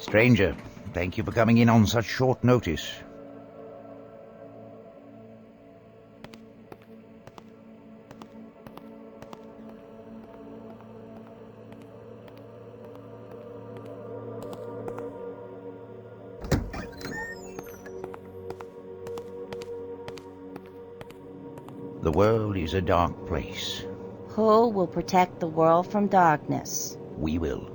Stranger, thank you for coming in on such short notice. The world is a dark place. Who will protect the world from darkness? We will.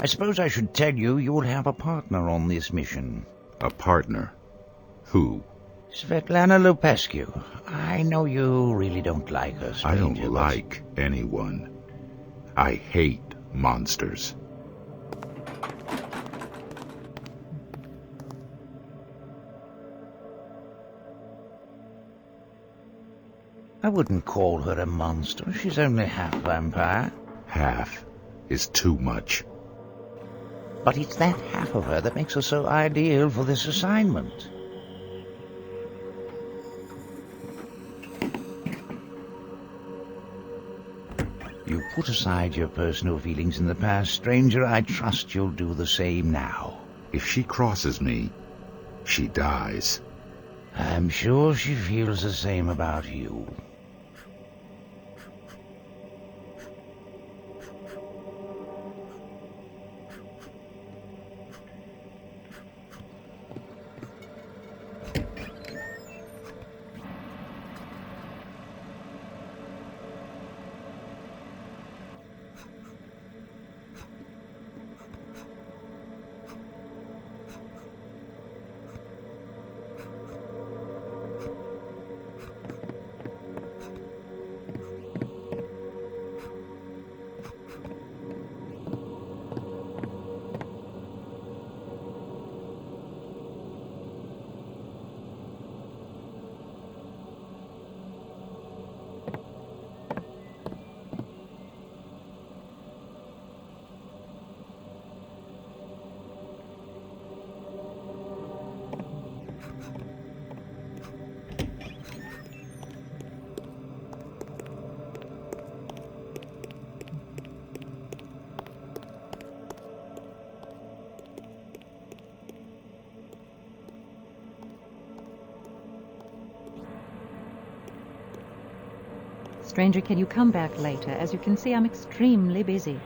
I suppose I should tell you you'll have a partner on this mission. A partner? Who? Svetlana Lupescu. I know you really don't like her, stranger. I don't like anyone. I hate monsters. I wouldn't call her a monster. She's only half vampire. Half is too much. But it's that half of her that makes her so ideal for this assignment. You put aside your personal feelings in the past, stranger. I trust you'll do the same now. If she crosses me, she dies. I'm sure she feels the same about you. Stranger, can you come back later? As you can see, I'm extremely busy.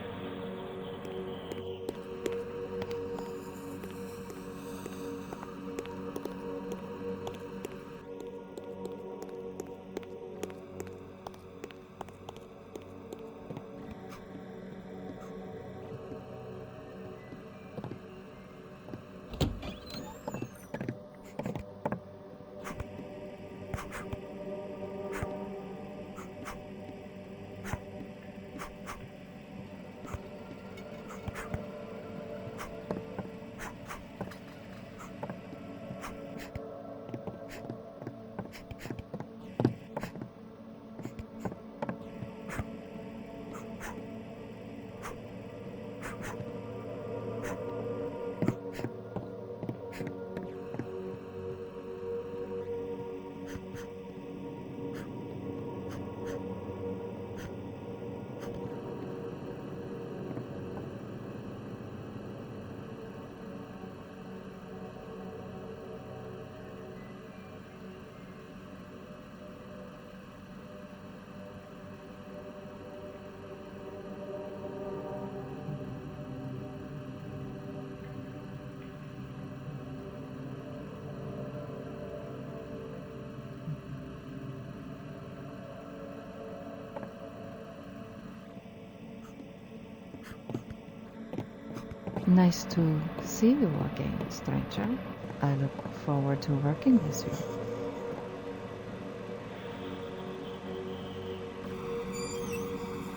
Nice to see you again, stranger. I look forward to working with you.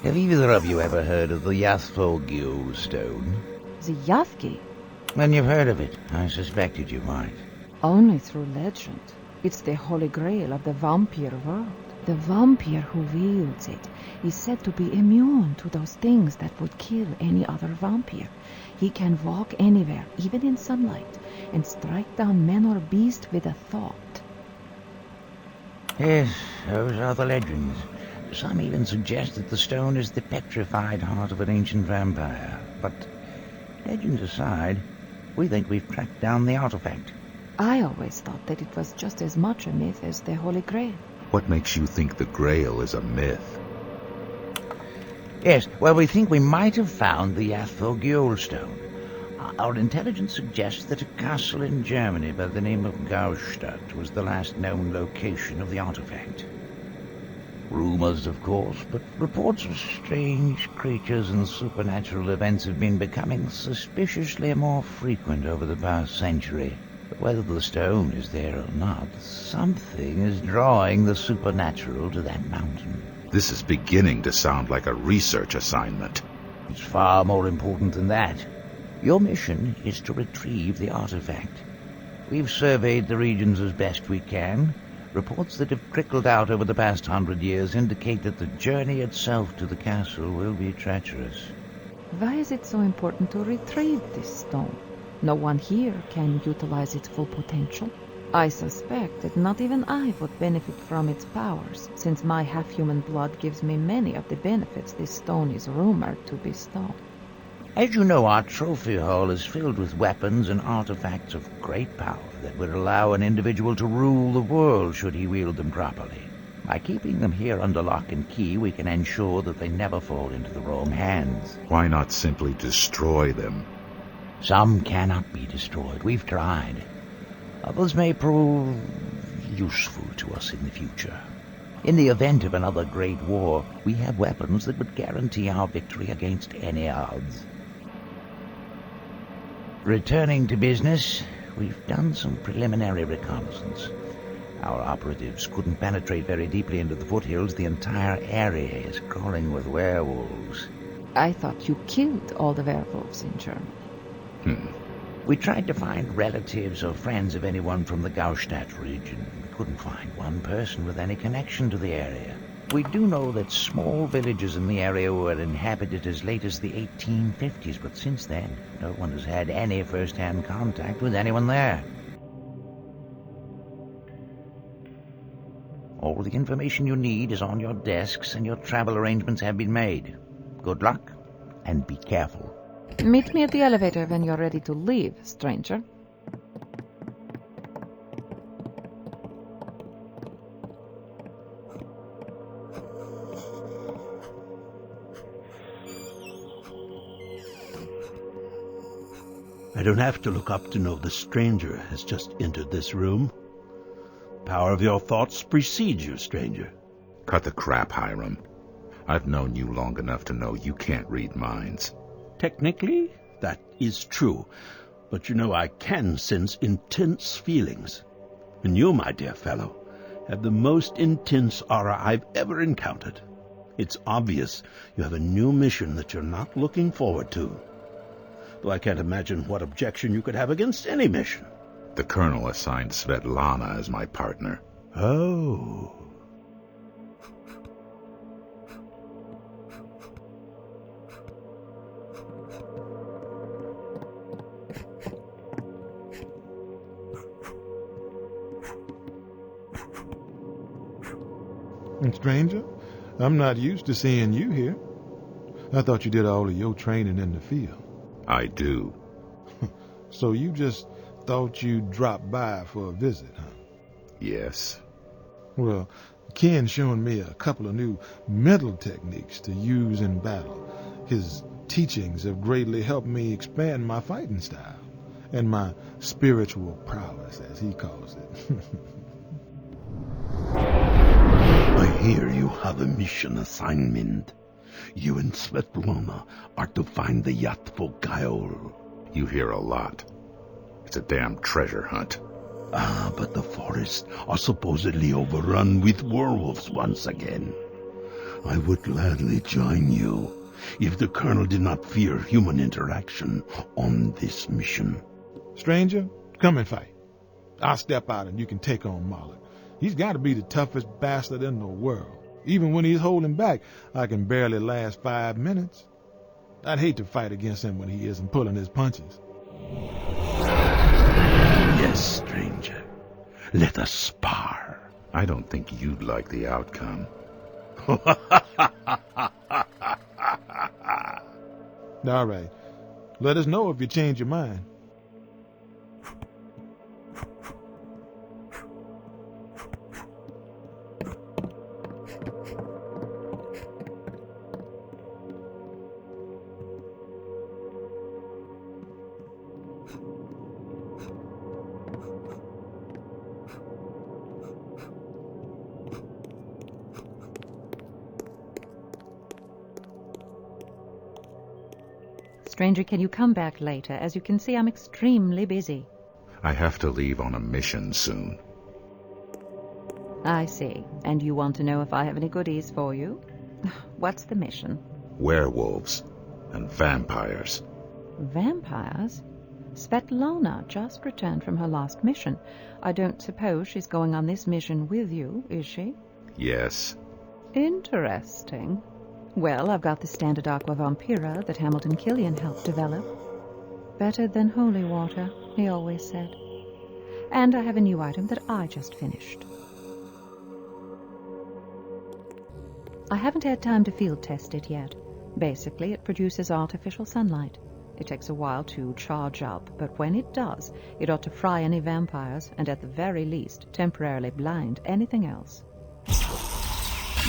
Have either of you ever heard of the FullGame stone? The Yathki? Then you've heard of it. I suspected you might. Only through legend. It's the holy grail of the vampire world. The vampire who wields it is said to be immune to those things that would kill any other vampire. He can walk anywhere, even in sunlight, and strike down men or beast with a thought. Yes, those are the legends. Some even suggest that the stone is the petrified heart of an ancient vampire. But legends aside, we think we've tracked down the artifact. I always thought that it was just as much a myth as the Holy Grail. What makes you think the Grail is a myth? Yes, well, we think we might have found the FullGame stone. Our intelligence suggests that a castle in Germany by the name of Gaustadt was the last known location of the artifact. Rumors, of course, but reports of strange creatures and supernatural events have been becoming suspiciously more frequent over the past century. But whether the stone is there or not, something is drawing the supernatural to that mountain. This is beginning to sound like a research assignment. It's far more important than that. Your mission is to retrieve the artifact. We've surveyed the regions as best we can. Reports that have trickled out over the past 100 years indicate that the journey itself to the castle will be treacherous. Why is it so important to retrieve this stone? No one here can utilize its full potential. I suspect that not even I would benefit from its powers, since my half-human blood gives me many of the benefits this stone is rumored to bestow. As you know, our trophy hall is filled with weapons and artifacts of great power that would allow an individual to rule the world should he wield them properly. By keeping them here under lock and key, we can ensure that they never fall into the wrong hands. Why not simply destroy them? Some cannot be destroyed. We've tried. Others may prove useful to us in the future. In the event of another great war, we have weapons that would guarantee our victory against any odds. Returning to business, we've done some preliminary reconnaissance. Our operatives couldn't penetrate very deeply into the foothills. The entire area is crawling with werewolves. I thought you killed all the werewolves in Germany. We tried to find relatives or friends of anyone from the Gaustadt region. We couldn't find one person with any connection to the area. We do know that small villages in the area were inhabited as late as the 1850s, but since then, no one has had any first-hand contact with anyone there. All the information you need is on your desks, and your travel arrangements have been made. Good luck, and be careful. Meet me at the elevator when you're ready to leave, stranger. I don't have to look up to know the stranger has just entered this room. Power of your thoughts precedes you, stranger. Cut the crap, Hiram. I've known you long enough to know you can't read minds. Technically, that is true. But you know I can sense intense feelings. And you, my dear fellow, have the most intense aura I've ever encountered. It's obvious you have a new mission that you're not looking forward to. Though I can't imagine what objection you could have against any mission. The Colonel assigned Svetlana as my partner. Oh. Stranger, I'm not used to seeing you here. I thought you did all of your training in the field. I do. So you just thought you'd drop by for a visit, huh? Yes. Well, Ken's showing me a couple of new mental techniques to use in battle. His teachings have greatly helped me expand my fighting style and my spiritual prowess, as he calls it. I hear you have a mission assignment. You and Svetlana are to find the FullGame. You hear a lot. It's a damn treasure hunt. Ah, but the forests are supposedly overrun with werewolves once again. I would gladly join you if the Colonel did not fear human interaction on this mission. Stranger, come and fight. I'll step out and you can take on Moloch. He's got to be the toughest bastard in the world. Even when he's holding back, I can barely last 5 minutes. I'd hate to fight against him when he isn't pulling his punches. Yes, stranger. Let us spar. I don't think you'd like the outcome. All right. Let us know if you change your mind. Stranger, can you come back later? As you can see, I'm extremely busy. I have to leave on a mission soon. I see. And you want to know if I have any goodies for you? What's the mission? Werewolves and vampires. Vampires? Svetlana just returned from her last mission. I don't suppose she's going on this mission with you, is she? Yes. Interesting. Well, I've got the standard aqua vampira that Hamilton Killian helped develop. Better than holy water, he always said. And I have a new item that I just finished. I haven't had time to field test it yet. Basically, it produces artificial sunlight. It takes a while to charge up, but when it does, it ought to fry any vampires, and at the very least, temporarily blind anything else.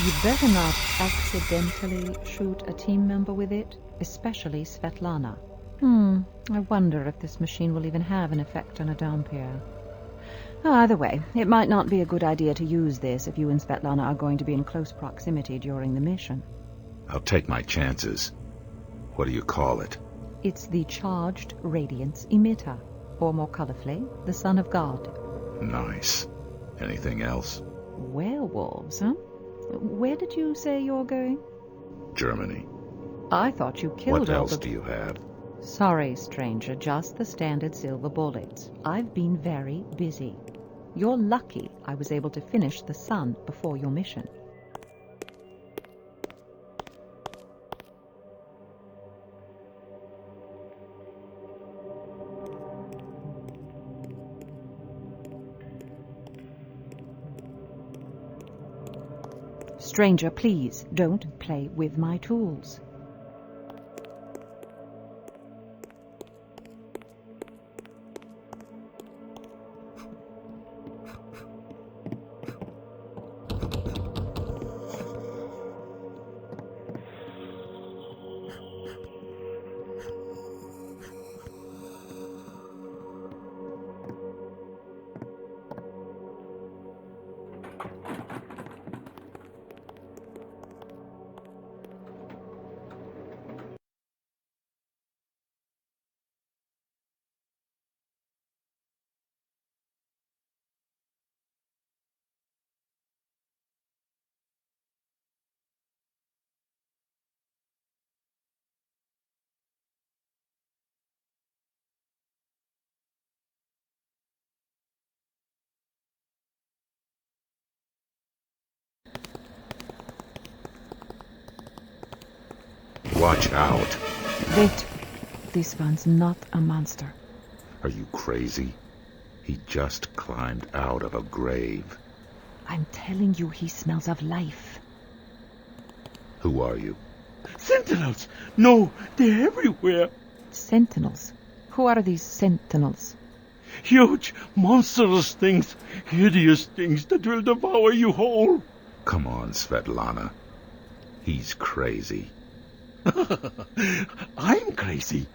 You better not accidentally shoot a team member with it, especially Svetlana. I wonder if this machine will even have an effect on a Dhampir. Either way, it might not be a good idea to use this if you and Svetlana are going to be in close proximity during the mission. I'll take my chances. What do you call it? It's the Charged Radiance Emitter, or more colorfully, the Son of God. Nice. Anything else? Werewolves, huh? Where did you say you're going? Germany. I thought you killed What all else the... do you have? Sorry, stranger, just the standard silver bullets. I've been very busy. You're lucky I was able to finish the sun before your mission. Stranger, please, don't play with my tools. Watch out. Wait, this one's not a monster. Are you crazy? He just climbed out of a grave. I'm telling you, he smells of life. Who are you? Sentinels! No, they're everywhere. Sentinels? Who are these sentinels? Huge, monstrous things. Hideous things that will devour you whole. Come on, Svetlana. He's crazy. I'm crazy.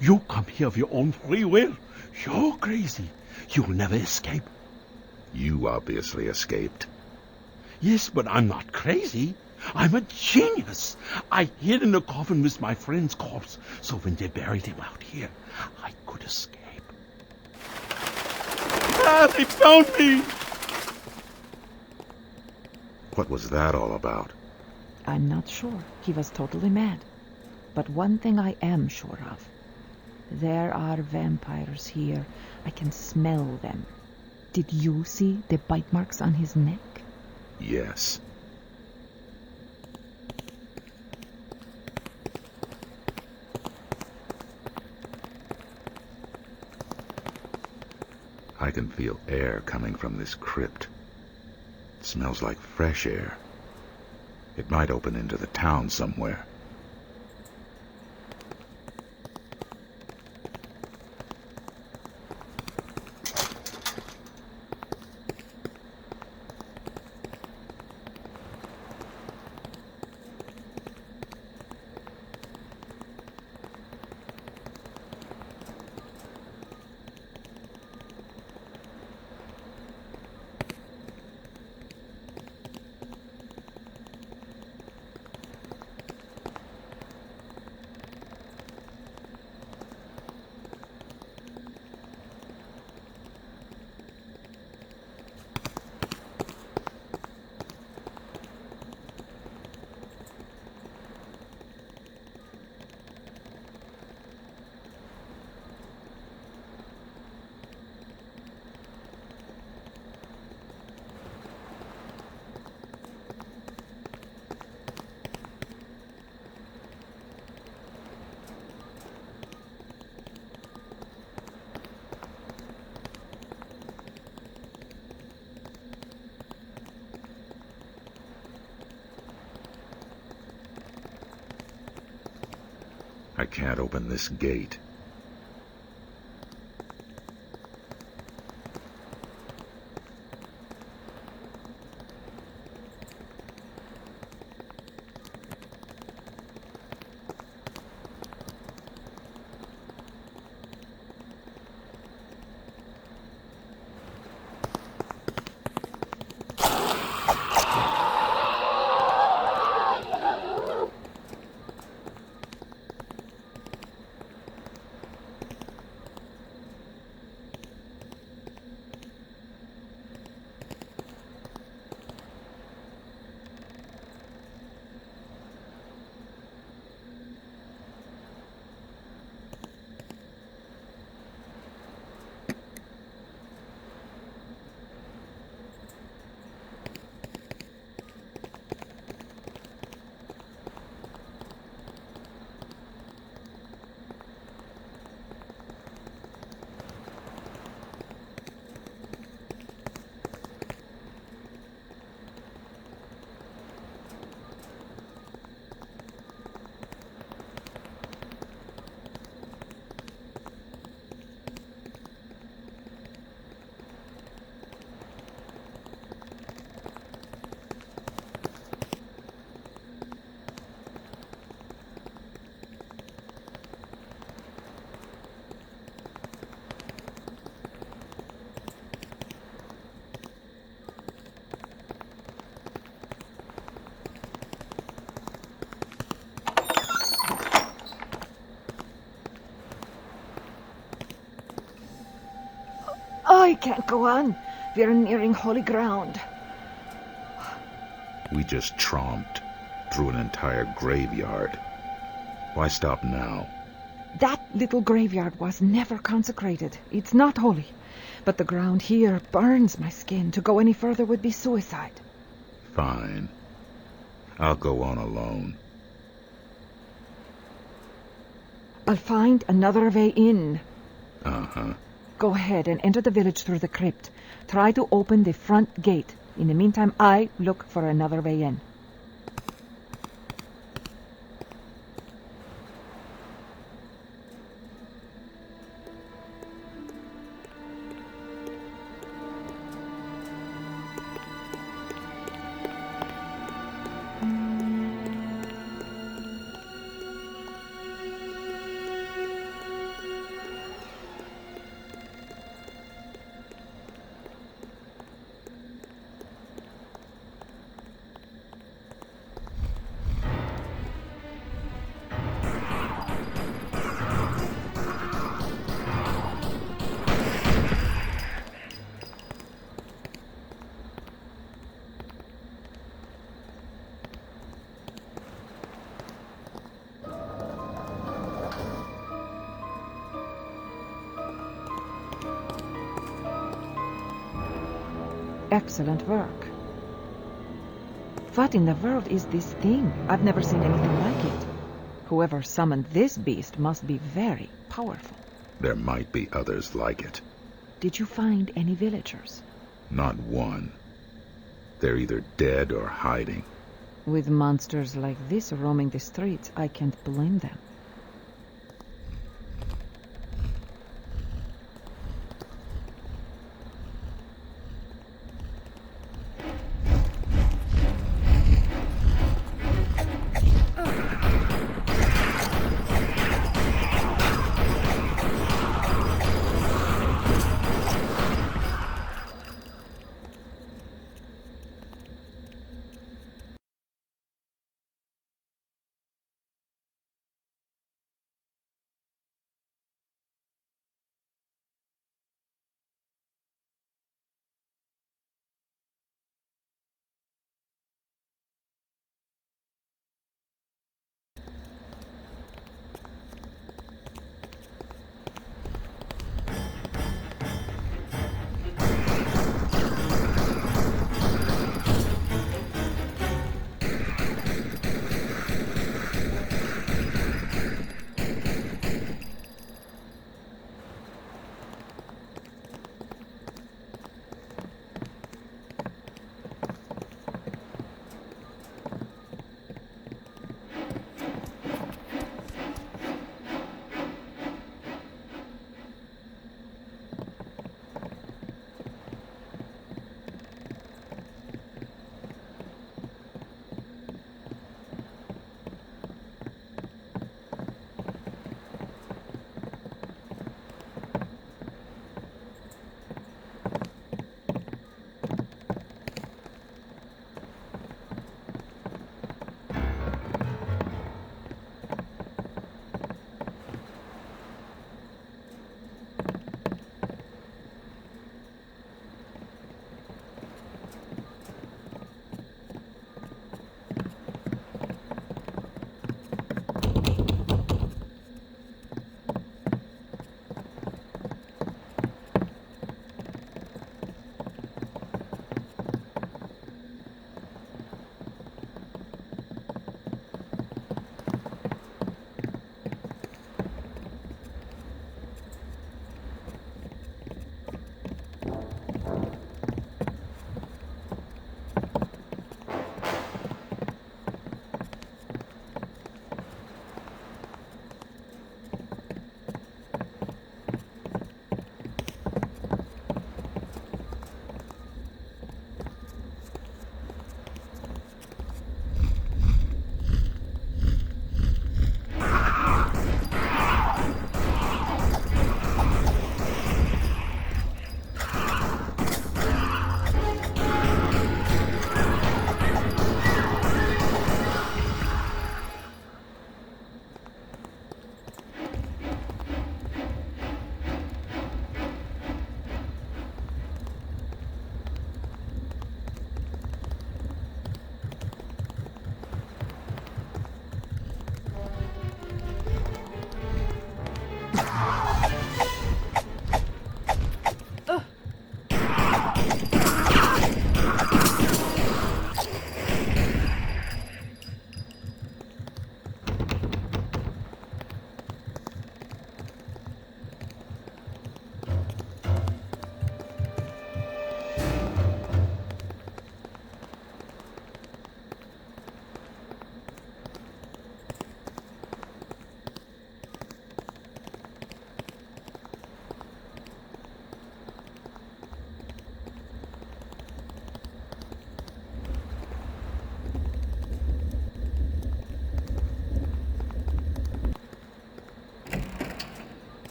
You come here of your own free will. You're crazy. You'll never escape. You obviously escaped. Yes, but I'm not crazy. I'm a genius. I hid in a coffin with my friend's corpse, so when they buried him out here, I could escape. Ah, they found me! What was that all about? I'm not sure. He was totally mad. But one thing I am sure of. There are vampires here. I can smell them. Did you see the bite marks on his neck? Yes. I can feel air coming from this crypt. It smells like fresh air. It might open into the town somewhere. I can't open this gate. I can't go on. We're nearing holy ground. We just tromped through an entire graveyard. Why stop now? That little graveyard was never consecrated. It's not holy. But the ground here burns my skin. To go any further would be suicide. Fine. I'll go on alone. I'll find another way in. Uh-huh. Go ahead and enter the village through the crypt. Try to open the front gate. In the meantime, I look for another way in. Excellent work. What in the world is this thing? I've never seen anything like it. Whoever summoned this beast must be very powerful. There might be others like it. Did you find any villagers? Not one. They're either dead or hiding. With monsters like this roaming the streets, I can't blame them.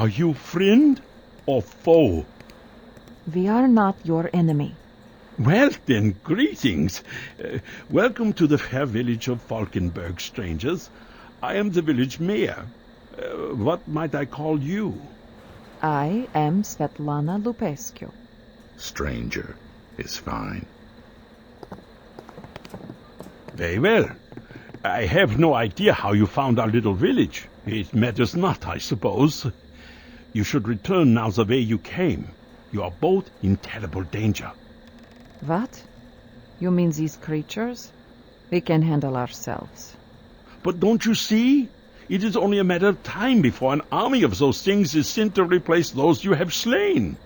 Are you friend or foe? We are not your enemy. Well, then, greetings. Welcome to the fair village of Falkenberg, strangers. I am the village mayor. What might I call you? I am Svetlana Lupescu. Stranger is fine. Very well. I have no idea how you found our little village. It matters not, I suppose. You should return now the way you came. You are both in terrible danger. What? You mean these creatures? We can handle ourselves. But don't you see? It is only a matter of time before an army of those things is sent to replace those you have slain.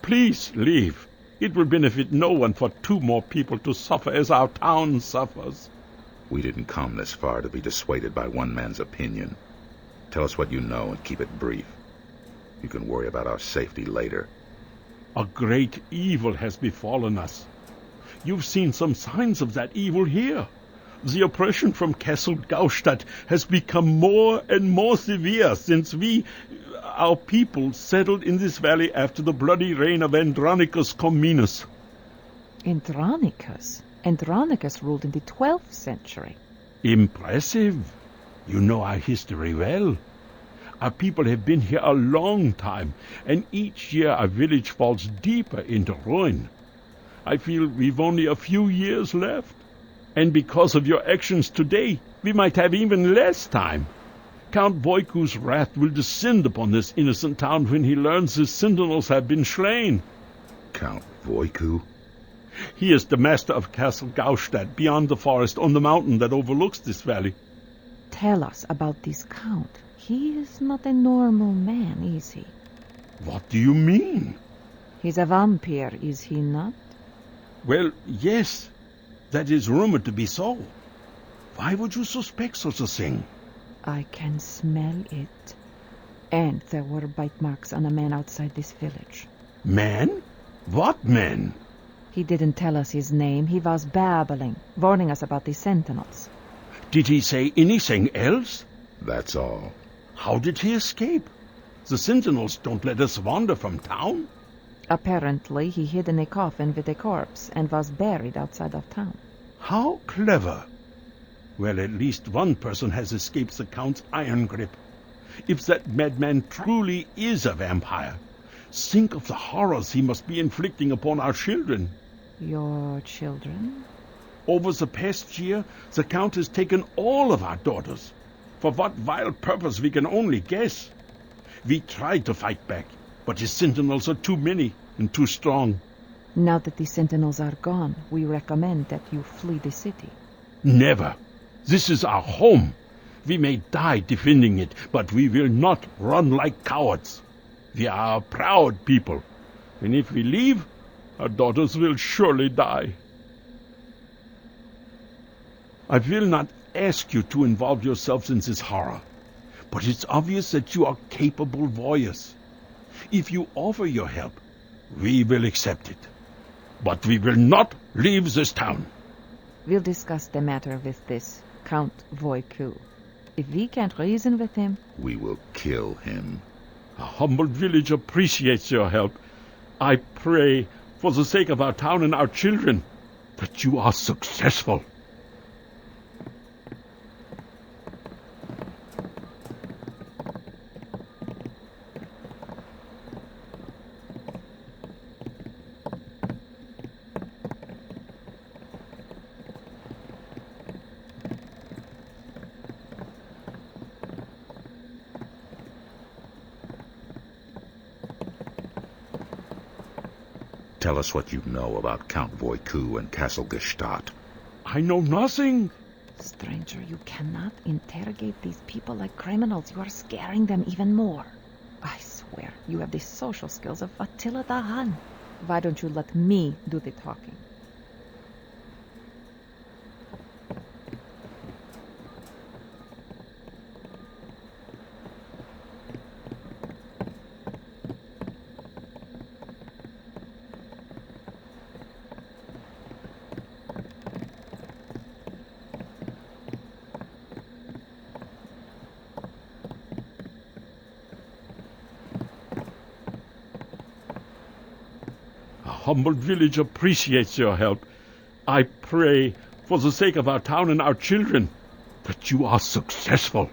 Please leave. It will benefit no one for 2 more people to suffer as our town suffers. We didn't come this far to be dissuaded by one man's opinion. Tell us what you know and keep it brief. You can worry about our safety later. A great evil has befallen us. You've seen some signs of that evil here. The oppression from Castle Gaustadt has become more and more severe since our people, settled in this valley after the bloody reign of Andronicus Comnenus. Andronicus? Andronicus ruled in the 12th century. Impressive. You know our history well. Our people have been here a long time, and each year our village falls deeper into ruin. I feel we've only a few years left. And because of your actions today, we might have even less time. Count Voiku's wrath will descend upon this innocent town when he learns his sentinels have been slain. Count Voiku? He is the master of Castle Gaustadt, beyond the forest on the mountain that overlooks this valley. Tell us about this count. He is not a normal man, is he? What do you mean? He's a vampire, is he not? Well, yes. That is rumored to be so. Why would you suspect such a thing? I can smell it. And there were bite marks on a man outside this village. Man? What man? He didn't tell us his name. He was babbling, warning us about the sentinels. Did he say anything else? That's all. How did he escape? The sentinels don't let us wander from town. Apparently, he hid in a coffin with a corpse and was buried outside of town. How clever. Well, at least one person has escaped the Count's iron grip. If that madman truly is a vampire, think of the horrors he must be inflicting upon our children. Your children? Over the past year, the Count has taken all of our daughters. For what vile purpose we can only guess. We tried to fight back, but his sentinels are too many and too strong. Now that the sentinels are gone, we recommend that you flee the city. Never. This is our home. We may die defending it, but we will not run like cowards. We are a proud people, and if we leave, our daughters will surely die. I will not ask you to involve yourselves in this horror, but it's obvious that you are capable warriors. If you offer your help, we will accept it. But we will not leave this town. We'll discuss the matter with this Count Voiku. If we can't reason with him, We will kill him. A humble village appreciates your help. I pray, for the sake of our town and our children, that you are successful. Tell us what you know about Count Voiku and Castle Gestadt. I know nothing. stranger, you cannot interrogate these people like criminals. You are scaring them even more. I swear, you have the social skills of Attila the Hun. Why don't you let me do the talking? humble village appreciates your help. I pray, for the sake of our town and our children, that you are successful.